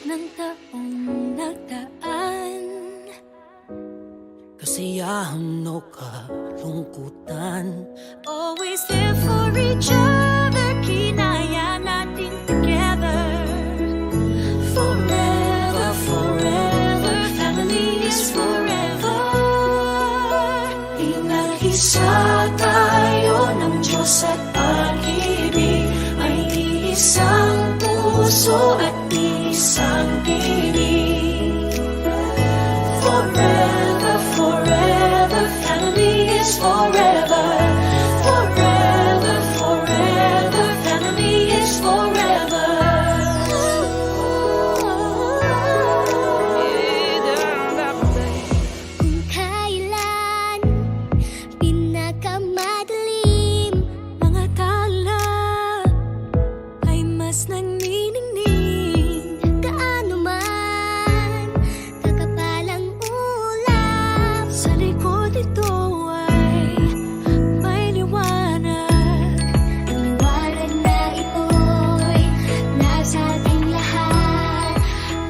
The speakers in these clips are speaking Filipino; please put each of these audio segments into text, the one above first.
ng taong nagdaan. Kasiyahan o kalungkutan, Always there for each other, kinaya natin together. Forever, forever, family is forever. Pinag-isa tayo ng Diyos at pag-ibig, may iisang puso at isang tinig. Forever, forever, family is forever. Forever, forever, family is forever. Kung kailan pinakamadilim, mga tala ay mas nagniningning. Gaano man kakapalang ulap, sa likod ito ay may liwanag. Ang liwanag na ito'y nasa ating lahat,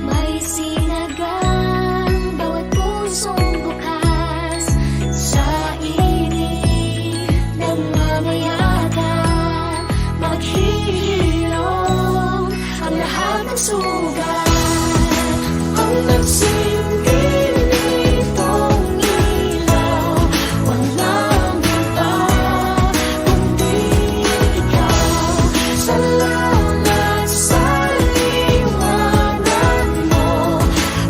may sinagang bawat pusong bukas. Sa init ng mamayagan, maghihilom ang lahat ng sugat. Ang nagsilbing nitong ilaw, walang iba kundi ikaw. Salamat sa liwanag mo,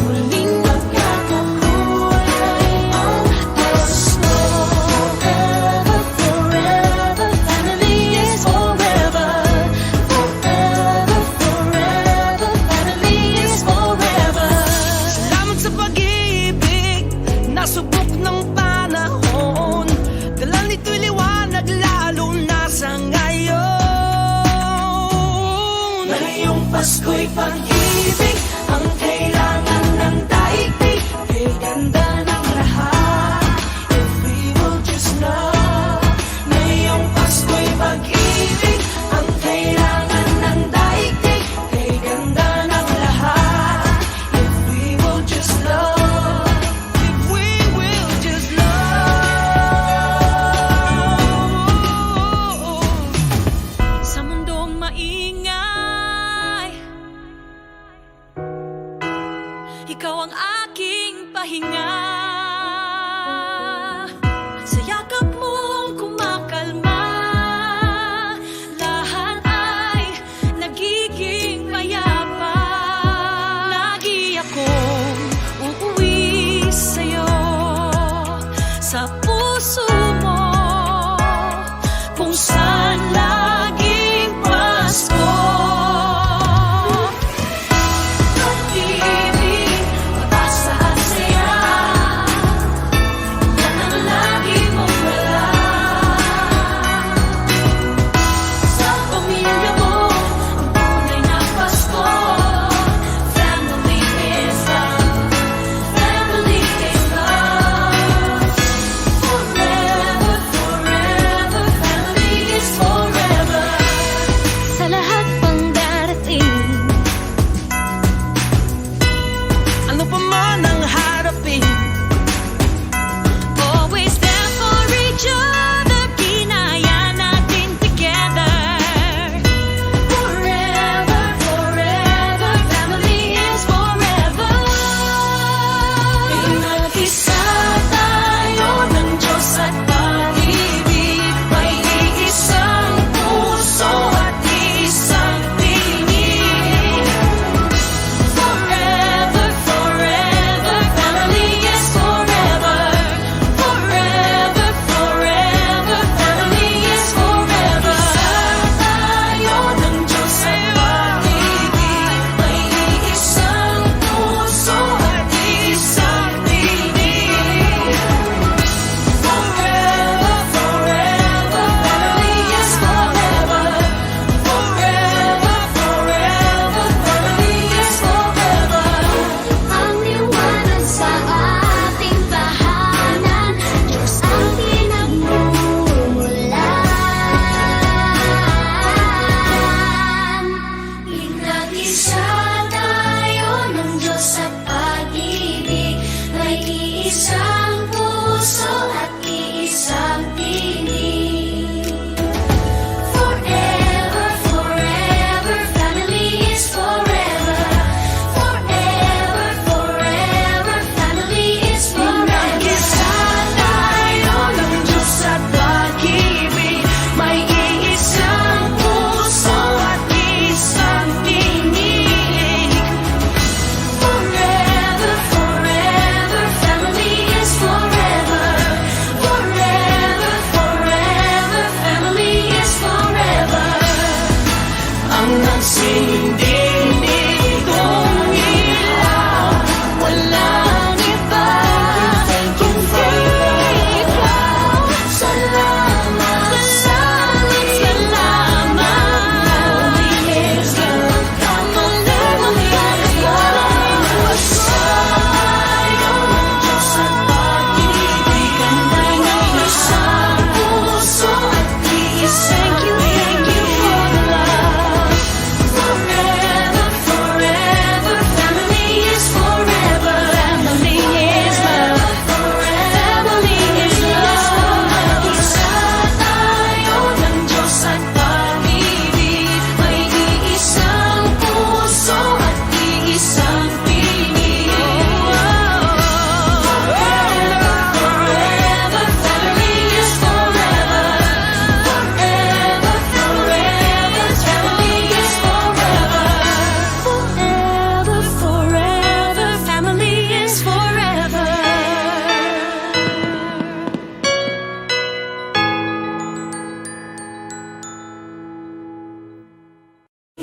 muling magkakakulay ang gusto. Forever, forever, family is forever. Forever, forever, family is forever. salamat sa pag-ibig, nasubok ng panahon. Dala nito'y liwanag lalo na sa ngayon. Ngayong Pasko'y pag-ibig, ang kailangan ng daigdig. Kay ganda ng lahat, if we will just love. Ngayong Pasko'y pag-ibig, ang kailangan ng daigdig. Kay ganda ng lahat, if we will just love. If we will just love. Sa mundong maingay, ikaw ang aking pahinga.